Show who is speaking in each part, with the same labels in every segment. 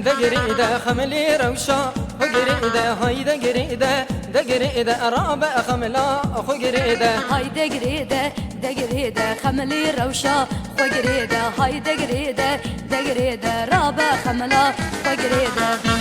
Speaker 1: دقريده خملي روشا قريده هايده قريده دقريده رابع خملا اخو قريده
Speaker 2: هايده قريده دقريده خملي روشا خو قريده هايده قريده دقريده رابع خملا خو قريده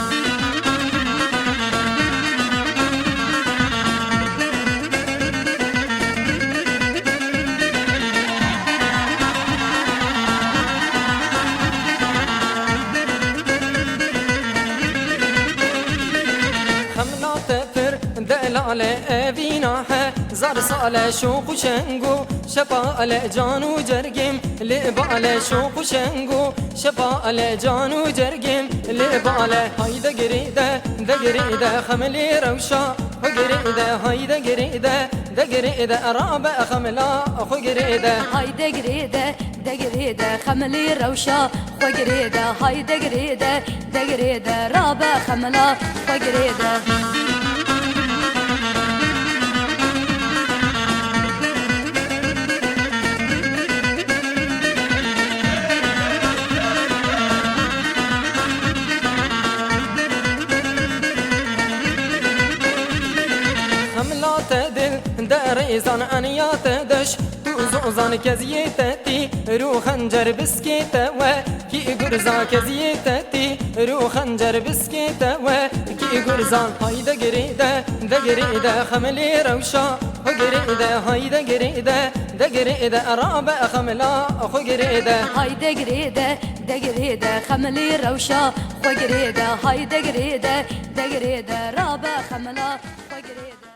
Speaker 1: دلالة أبيناها زار صالة شوق وشنقو شفاء جان وجرقم لبالة شوق وشنقو شفاء جان وجرقم لبالة هايدا قريدة دقريدة خملي روشا وقريدة هايدا قريدة دقريدة رابع خملا أخو قريدة
Speaker 2: هايدا قريدة دقريدة خملي روشا خو قريدة هايدا قريدة دقريدة رابع خملا خو قريدة
Speaker 1: داريزان أنيات دش توزوزان كزيتتي رو خنجر بسكيتا و كي غرزان كزيتتي رو خنجر بسكيتا و كي غرزان هايدا قريدة دقريدة خملي روشا قريدة هايدا قريدة دقريدة رابع خملا أخو قريدة
Speaker 2: هايدا قريدة دقريدة خملي روشا خو قريدة هايدا قريدة دقريدة رابع خملا خو قريدة